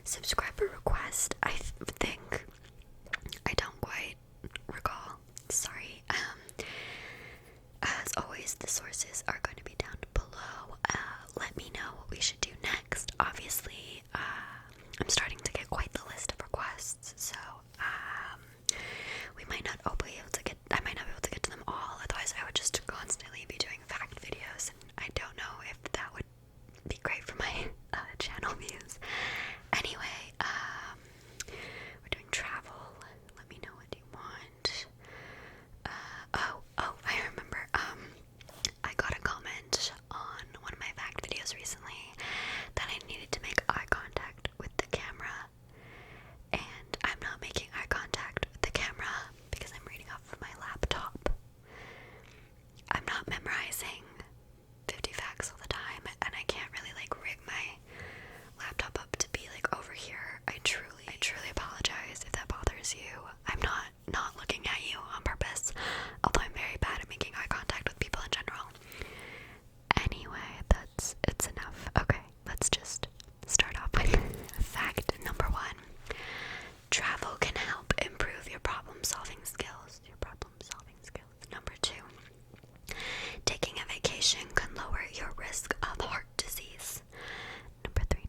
subscriber request. I think, I don't quite recall. Sorry. As always, the sources are going to be down below. Let me know what we should do next. Obviously, I'm starting to get quite the list of requests, so we might not be able to get. I might not be able to get to them all. Otherwise, I would just constantly be doing fact videos, and I don't know if that would be great for my channel views. Anyway, we're doing travel. Let me know what you want. I remember. I got a comment on one of my fact videos recently that I needed to make eye contact with the camera, and I'm not making eye contact with the camera because I'm reading off of my laptop. I'm not memorizing 50 facts all the time, and I can't really rig my laptop up to be over here. I truly apologize if that bothers you. I'm not looking at you on purpose, although I'm very bad at making eye contact with people in general. Anyway, it's enough. Okay, let's just start off with fact number 1. Travel can help improve your problem-solving skills. Number 2. Taking a vacation can lower your risk of heart disease. Number 3.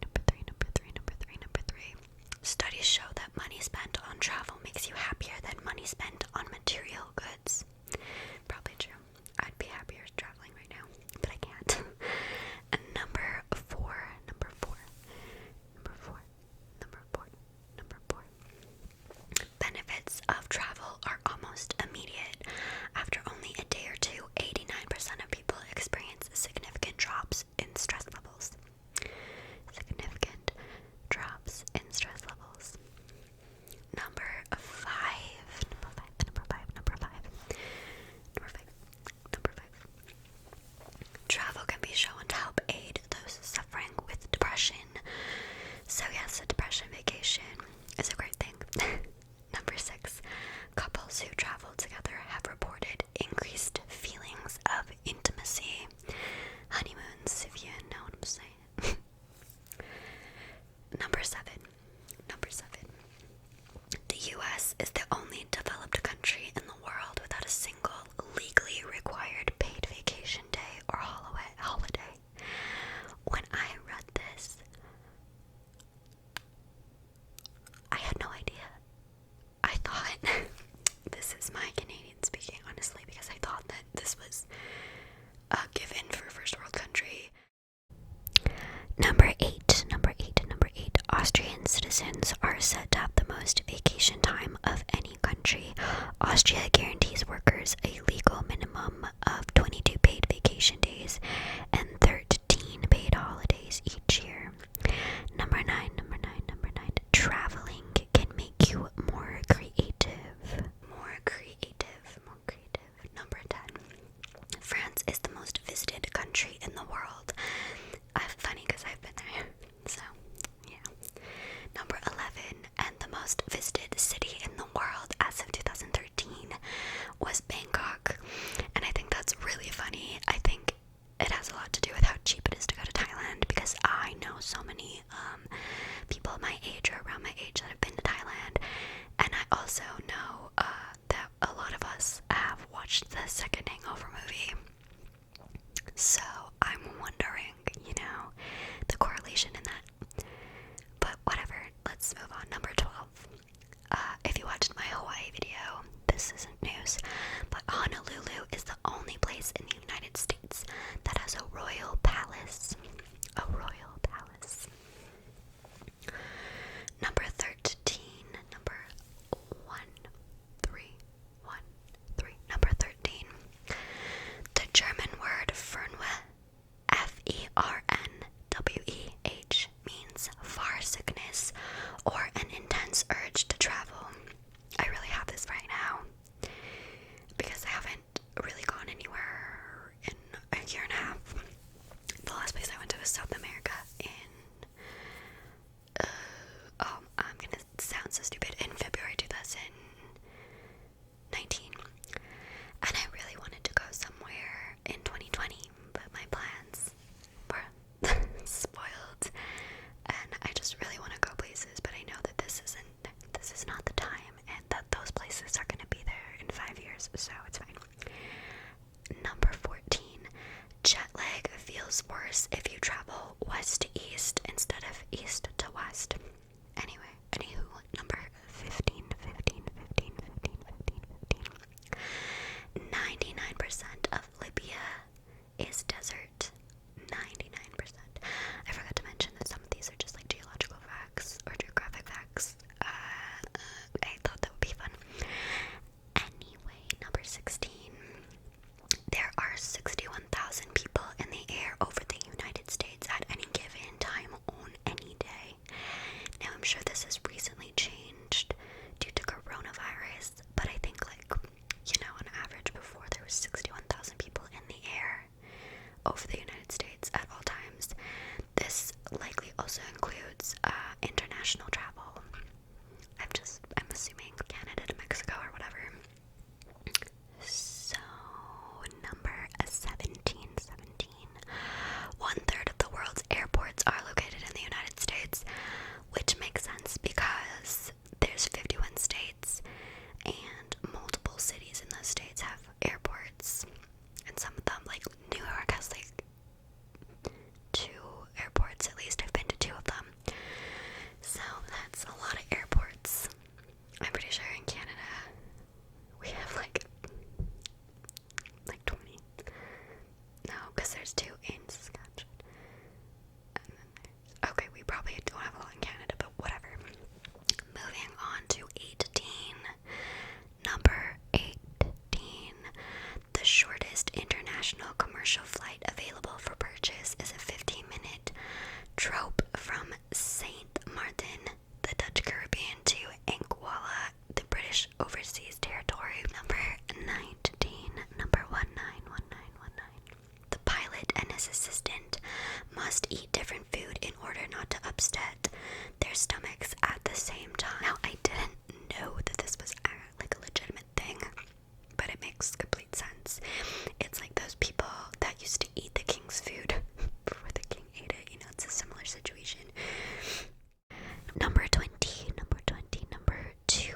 Studies show that money spent on travel makes you happier than money spent on material goods. Probably true. I'd be happier traveling right now, but I can't. And number 4. Benefits of travel are almost immediate. After only a day or two, 89% of people experience significant drops in stress levels. Number 5. Travel can be shown to help aid those suffering with depression. So yes, a depression vacation is a great thing. Number 6. Couples who travel together have reported increased feelings of intimacy. Honeymoons, if you know what I'm saying. Number 7. The US is the only developed country in the world without a single legally required paid vacation day or holiday. When I read this, I had no idea. I thought, this is my Canadian speaking, honestly, because I thought that this was a given for a first world country. Number 8. Austrian citizens are said to have the most vacation time of any country. Austria guarantees workers a legal minimum of 22 paid vacation days and 13 paid holidays each year. Number 9. Traveling can make you more creative. Number 10. France is the most visited country in the world. Funny because I've been there. So, yeah. Number 11, and the most visited city in the world as of 2013 was Bangkok. And I think that's really funny. I think it has a lot to do with how cheap it is to go to Thailand, because I know so many people my age or around my age that have been to Thailand. And I also know that a lot of us have watched the second Hangover movie. So I'm wondering, the correlation in that. But whatever, let's move on. Number 12. If you watched my Hawaii video, this isn't news, but Honolulu is the only place in the United States that has a royal palace. Number 13. Number 13. The German word Fernweh sure this has recently changed due to coronavirus, but I think, like, on average before there was 61,000 people in the air over the United States at all times. This likely also includes international travel. I'm assuming Canada to Mexico or whatever. So, number 17. 1/3 of the world's airports are located in the United States, which makes sense because there's 51 states and multiple cities in those states have airports, and some of them, like New York, has like 2 airports at least. I've been to 2 of them, so that's a lot of airports. I'm pretty sure in Canada we have like 20. No, because there's 2 in Saskatchewan. And then okay, we probably don't have a lot in Canada, but whatever. Moving on to 18. Number 18. The shortest international commercial flight available for purchase is a 15-minute trope from Saint Martin, the Dutch Caribbean, to Anguilla, the British Overseas Territory. Number 19. Number 191919. The pilot and his assistant must eat different food in order not to upset their stomachs at the same time. Now, I didn't know that this was like a legitimate thing, but it makes complete sense. It's like those people that used to eat the king's food before the king ate it. It's a similar situation. Number 20. Number 20. Number 20.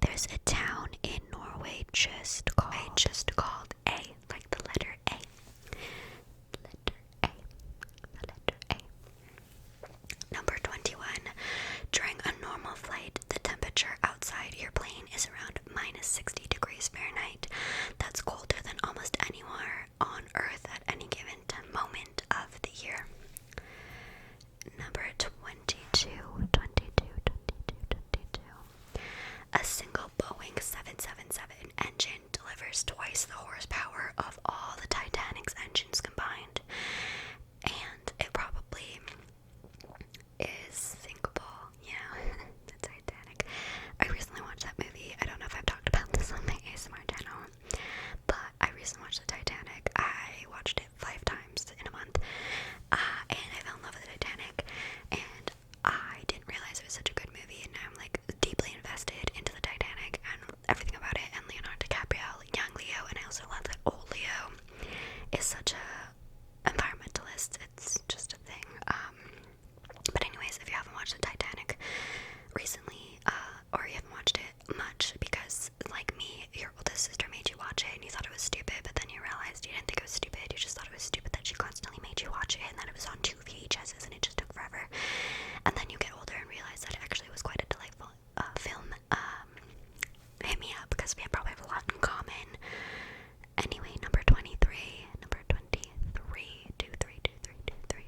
There's a town in Norway just called A, like the letter A. Letter A. The letter A. Number 21. During a normal flight, the temperature outside your plane is around minus 60 degrees Fahrenheit. That's colder than almost anywhere on Earth at any given moment of the year. Number 22. A single Boeing 777 engine delivers twice the horsepower of all the Titanic's engines combined, and it probably is sinkable. The Titanic. I recently watched that movie. I don't know if I've talked about this on my ASMR channel, but I recently watched the Titanic. I watched it 5 times in a month, and I fell in love with the Titanic, and I didn't realize it was such a good movie, and now I'm like deeply invested into the Titanic and everything about it, and Leonardo DiCaprio, young Leo, and I also love that old Leo is such a environmentalist. It's just a thing. But anyways, if you haven't watched the Titanic recently, or you haven't watched it much because, like me, your oldest sister made you watch it and you thought it was stupid, but then you realized you didn't think it was stupid, you just thought it was stupid that she constantly made you watch it and that it was on 2 VHSs and it just took forever. And then you get older and realize that it actually was quite a delightful film. Hit me up because we probably have a lot in common. Anyway, number 23. Number 23. 23.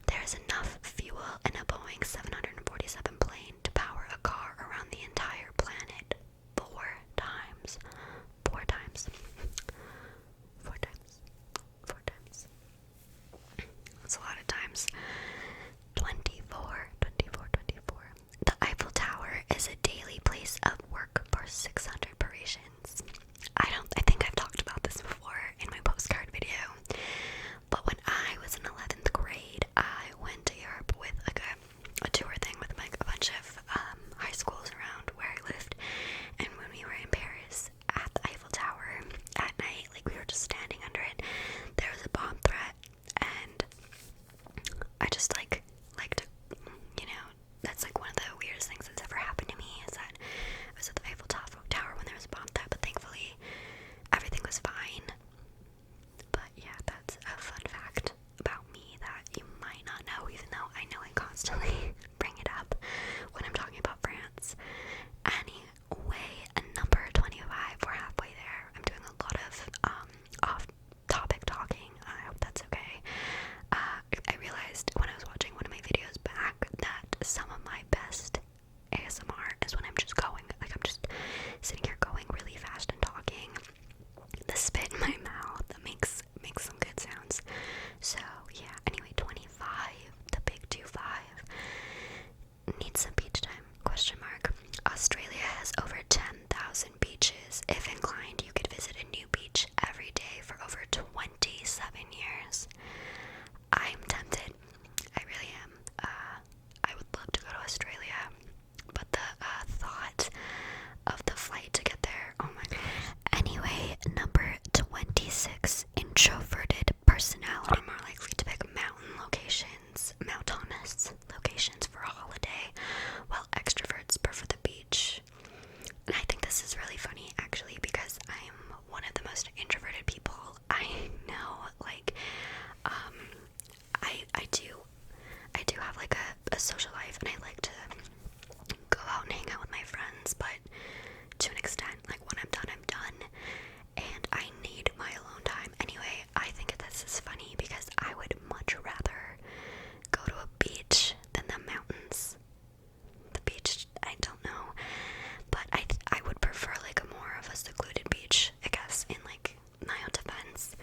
There's enough fuel in a Boeing 747 plane to power a car around the entire planet 4 times. 4 times. 4 times. 4 times. That's a lot of times. 24. The Eiffel Tower is a daily place of work for 600 Parisians. I think I've talked about this before in my postcard video, but when I was in 11th grade, I went to Europe with like a tour thing with like a bunch of high schools around where I lived, and when we were in Paris at the Eiffel Tower at night, like we were just standing under it, there was a bomb threat, and I just like to, that's like one of the weirdest things that's ever happened to me, is that I was at the Eiffel Tower when there was a bomb threat, but tourist locations for a holiday, while extroverts prefer the beach. And I think this is really funny, actually, because I'm one of the most introverted people I know. Like, I do have like a social life, and I like to go out and hang out with my friends, but to an extent, like when I'm done, and I need my alone time. Anyway, I think this is funny because I would much rather go to a beach than the mountains. The beach, I don't know, but I would prefer like a more of a secluded beach, I guess, in like my own defense.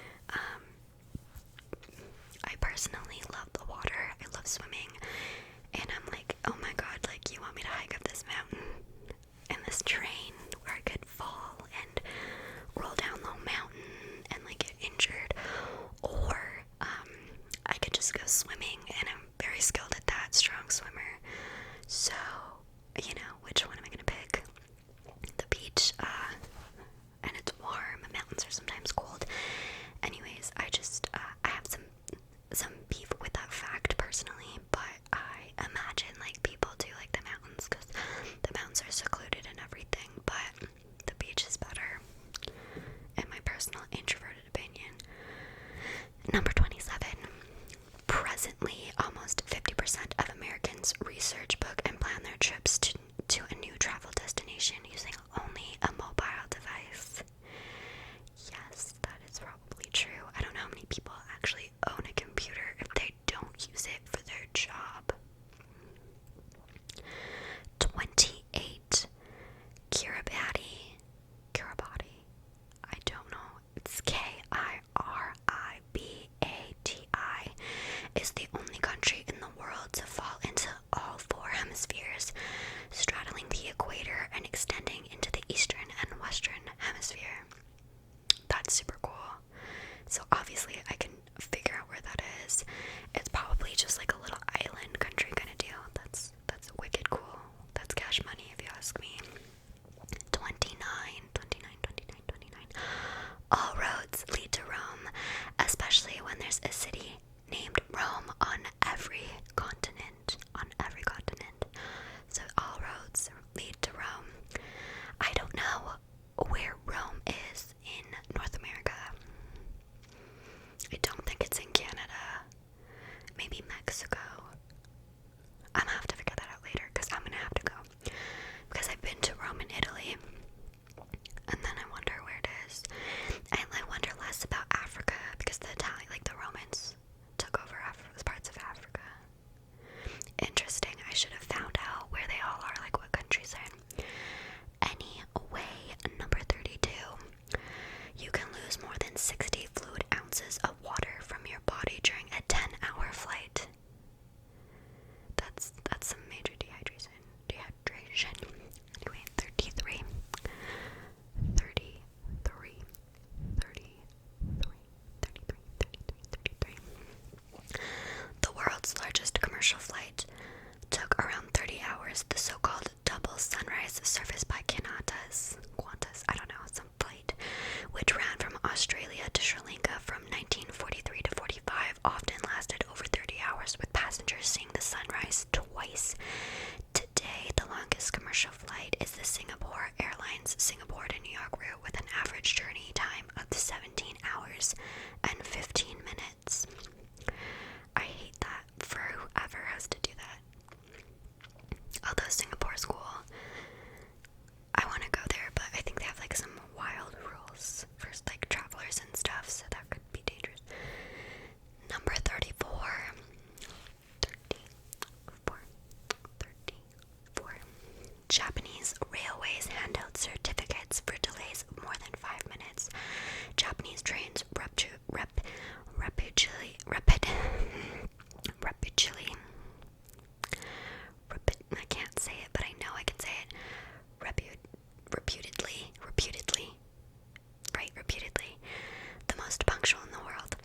I personally love the water. I love swimming, and I'm like, oh my god, like, you want me to hike up this mountain and this terrain where I could fall and roll down the mountain and like get injured, or I could just go swimming, and I'm very skilled at that, strong swimmer. So, you know, which one am I gonna pick? The beach, and it's warm. Mountains are sometimes cold. Anyways, I have some beef with that fact personally, but I imagine like people do like the mountains because the mountains are secluded and everything, but the beach is better, in my personal introverted opinion. Number 27. Presently, almost 50% of Americans research, book, and plan their trips to a new travel destination using only a mobile device. Yes, that is probably true. I don't know how many people actually own a computer if they don't use it for their job. 28. Kiribati. I don't know. It's Kiribati. Is the only country in the world to fall into all four hemispheres, straddling the equator and extending into the eastern and western hemisphere. That's super cool. So obviously I can figure out where that is. It's probably just like a little island country kind of deal. That's wicked cool. That's cash money if you ask me. 29. All roads lead to Rome, especially when there's a city named Rome on every continent. So all roads lead to Rome. I don't know where Rome is in North America. I don't think it's in Canada. Maybe Mexico. I'm gonna have to figure that out later because I'm gonna have to go. Because I've been to Rome and Italy, and then I wonder where it is. And I wonder less about Africa because the Romans took over parts of Africa. Interesting. I should have found out where they all are, like what countries they're in. Anyway, number 32. You can lose more than 60 fluid ounces of water from your body during a 10-hour flight. That's some major dehydration. Anyway, 33. The world's largest commercial flight took around 30 hours. The so-called double sunrise service by Qantas, I don't know, some flight, which ran from Australia to Sri Lanka from 1943 to 45, often lasted over 30 hours, with passengers seeing the sunrise twice. Today, the longest commercial flight is the Singapore Airlines Singapore to New York route, with an average journey time of 17 hours and 15 minutes. I hate that for whoever has to do that. Although Singapore's cool. I want to go there, but I think they have like some wild rules for like travelers and stuff, so that could be dangerous. Number 34. Japanese railways hand out certificates for delays of more than 5 minutes. Japanese trains I can't say it, but I know I can say it. Reputedly, the most punctual in the world,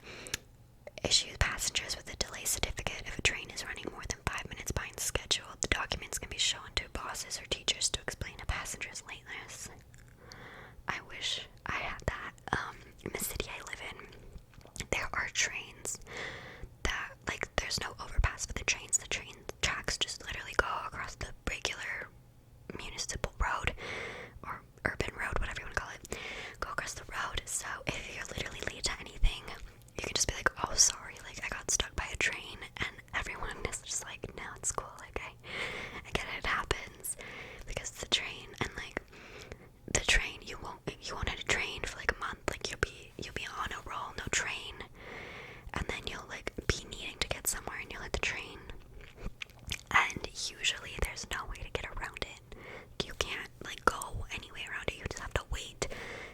issues passengers with a delay certificate if a train is running more than 5 minutes behind schedule. The documents can be shown to bosses or teachers to explain a passenger's lateness. usually there's no way to get around it. You can't like go any way around it. You just have to wait.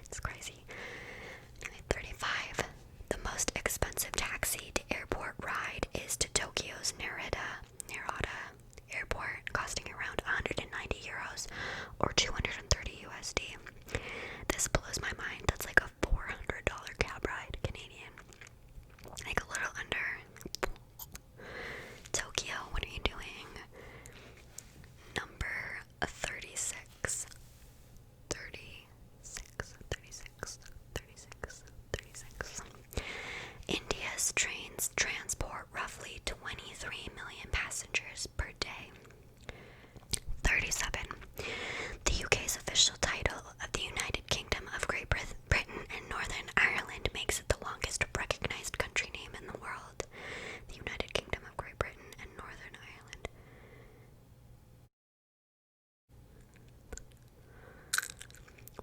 It's crazy. Anyway, 35. The most expensive taxi to airport ride is to Tokyo's Narita Airport, costing around 190 euros or 230 USD. This blows my mind. That's like a $400 cab ride Canadian. Like a little under. Tokyo, what are you doing? Number 36. 36. India's trains transport roughly 23 million passengers per day. 37. The UK's official title of the United Kingdom of Great Britain and Northern Ireland makes it the longest recognized country name in the world. The United Kingdom of Great Britain and Northern Ireland.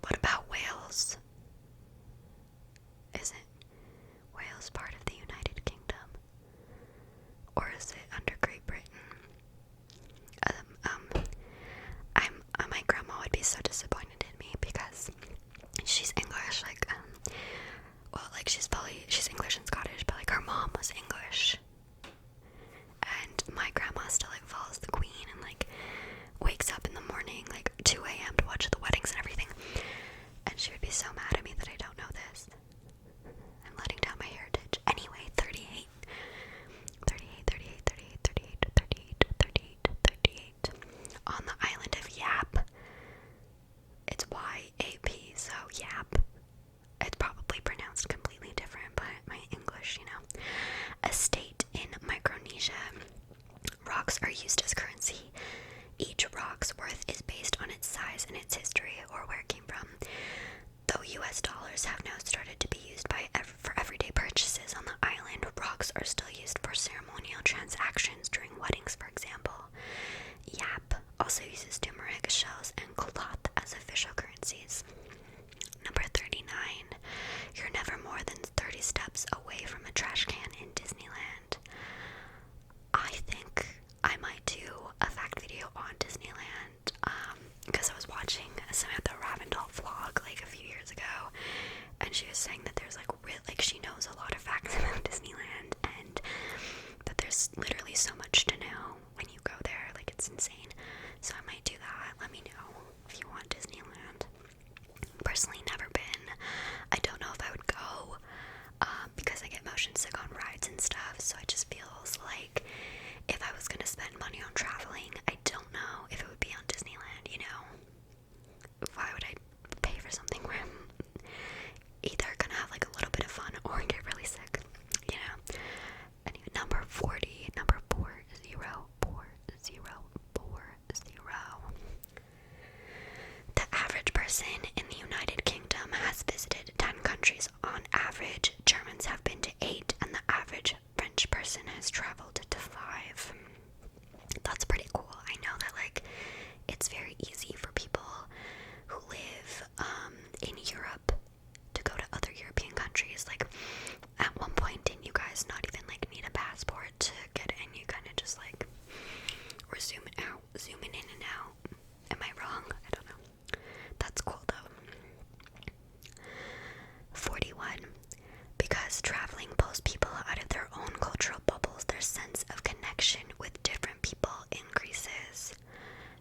What about Wales? Isn't Wales part of the United Kingdom? Or is it under Great Britain? My grandma would be so disappointed in me because she's English, she's English and Scottish, but like her mom was English. And my grandma still like follows the Queen and like wakes up in the morning like 2 a.m. to watch the weddings and everything. And she would be so mad at me that I don't know this. I'm letting down my heritage. Anyway, 38. On the island of Yap. It's Y-A-P, so Yap. It's probably pronounced completely different, but my English, A state in Micronesia. Rocks are used as currency. Each rock's worth is based on its size and its history, or where it came from. Though US dollars have now started to be used for everyday purchases on the island, rocks are still used for ceremonial transactions during weddings, for example. Yap also uses turmeric shells and cloth as official currencies. Number 39. You're never more than 30 steps away from a trash can in Disneyland. I think I might do a fact video on Disneyland, because I was watching Samantha Ravendall vlog like a few years ago, and she was saying that there's she knows a lot of facts about Disneyland, and that there's literally so much to know when you go there, like it's insane. So I might do that. Let me know if you want Disneyland. Personally, never been. I don't know if I would go, because I get motion sick on rides and stuff, so it just feels like if I was gonna spend money on traveling, I don't know if it would be on Disneyland, Why would I pay for something where I'm either gonna have like a little bit of fun or get really sick, Anyway, number 40, number 40. The average person in the United Kingdom has visited 10 countries on average. Germans have been to 8, and the average French person has traveled to 5. That's pretty cool. I know that it's very easy for people who live in Europe to go to other European countries. At one point, didn't you guys not even need a passport to get in? You kind of just we're zooming in and out. Am I wrong? I don't know. That's cool though. 41. Because traveling pulls people out of their own cultural bubbles, their sense of connection with different people increases.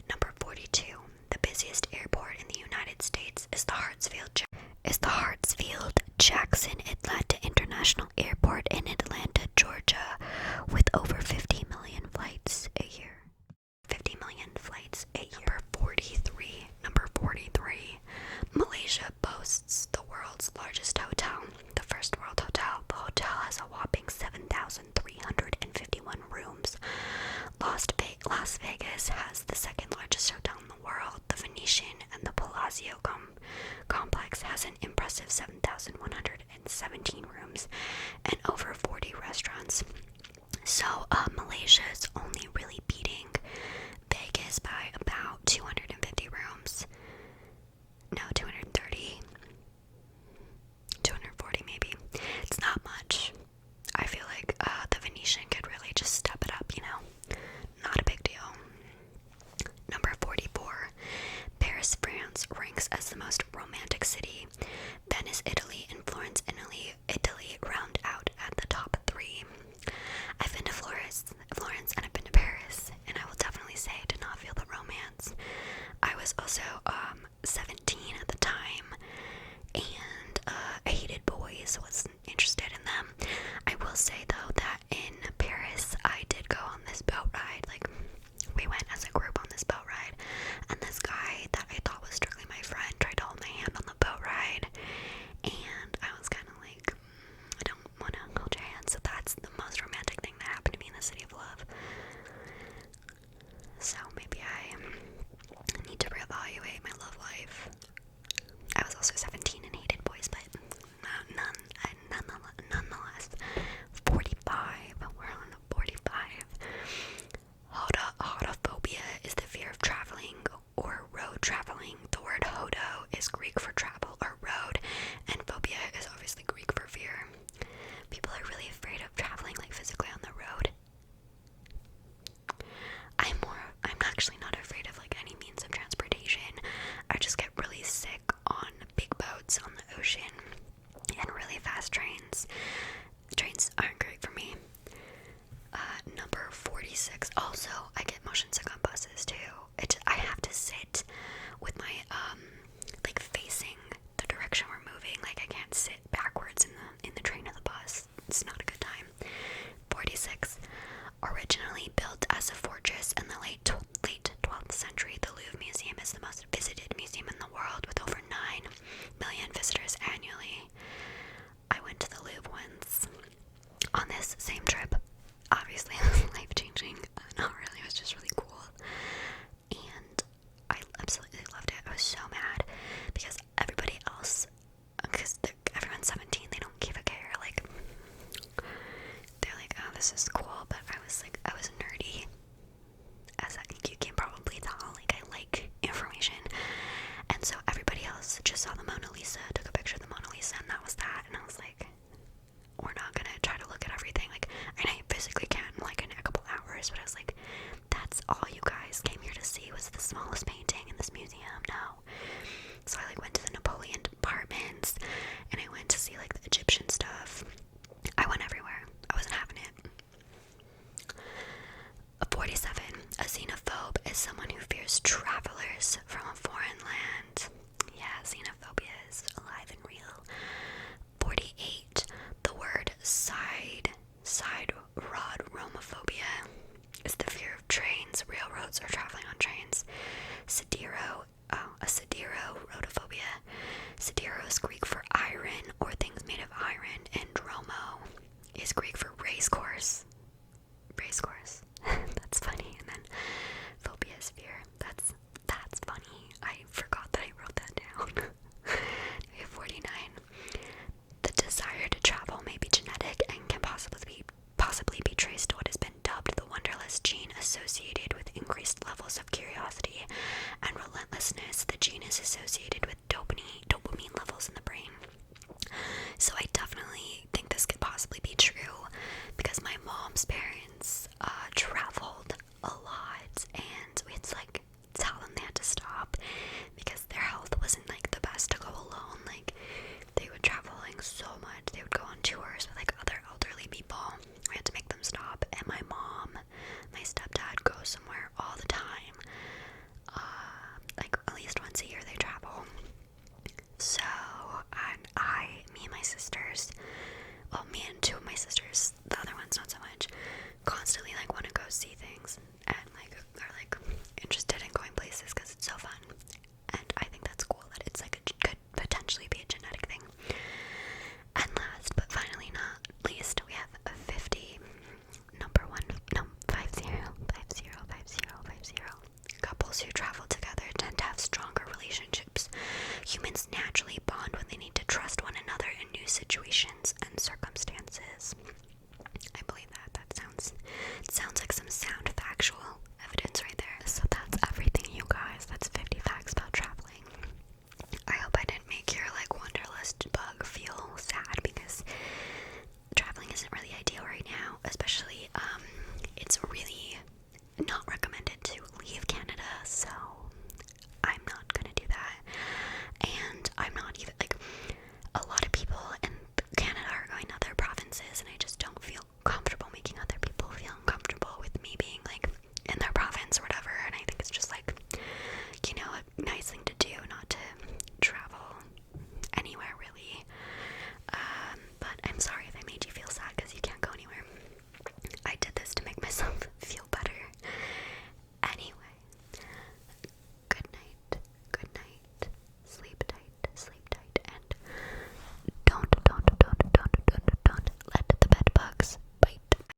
Number 42. The busiest airport in the United States is the Hartsfield-Jackson Atlanta International Airport in Atlanta, Georgia, with over 50 million flights a year. 50 million flights a year. Number 43. Malaysia boasts the world's largest hotel, the First World Hotel. The hotel has a whopping 7,351 rooms. Las Vegas has the second largest hotel in the world. The Venetian and the Palazzo complex has an impressive 7,117 rooms and over 40 restaurants. So Malaysia is only really beating Vegas by about 250 rooms. No, 230. 240 maybe. It's not much. I feel like the Venetian could really just step it up, Not a big deal. also 17 at the time, and I hated boys, wasn't interested in them. I will say though that in Paris I did go on this boat ride. Like, we went as a group on this boat ride, and this guy that I thought was strictly my friend tried to hold my hand on the boat ride, and I was kind of like, I don't want to hold your hand. So that's the most romantic thing that happened to me in the City of Love. So maybe I need to reevaluate my love life. I was also 17 and hated boys, but nonetheless, 45. We're on 45. Hodophobia is the fear of traveling or road traveling. The word hodo is Greek for travel or road, and phobia is obviously Greek for fear. People are really afraid of traveling, like physically on the road. I'm actually not afraid of like any means of transportation. I just get really sick on big boats on the ocean and really fast trains. Trains aren't great for me. Number 46. Also, I get motion sick on buses too. I have to sit with my like facing the direction we're moving. Like, I can't sit backwards in the train or the bus. It's not a good time. 46. Originally built as a fortress in the late 12th century, the Louvre Museum is the most visited museum in the world with over 9 million visitors annually. I went to the Louvre once on this same trip. Obviously, it was life-changing. Not really, it was just really cool. And I absolutely loved it. I was so mad because everybody else, because everyone's 17, they don't give a care. Like, they're like, oh, this is cool, but I was nerdy, as you can probably tell. Like, I like information, and so everybody else just saw the Mona Lisa, took a picture of the Mona Lisa, and that was that. And I was like, we're not gonna try to look at everything. Like, and I physically can, like, in a couple hours, but I was like, that's all you guys came here to see, was the smallest painting in this museum? No. So I like went to the Napoleon departments, and I went to see like the Egyptian stuff. I went everywhere. I wasn't having it. 47. A xenophobe is someone who fears travelers from a foreign land. Yeah, xenophobia is alive and real. 48. The word side rod romophobia is the fear of trains, railroads, or traveling on trains. Siderophobia. Sidero is Greek for iron or things made of iron, and dromo is Greek for race course. Race course.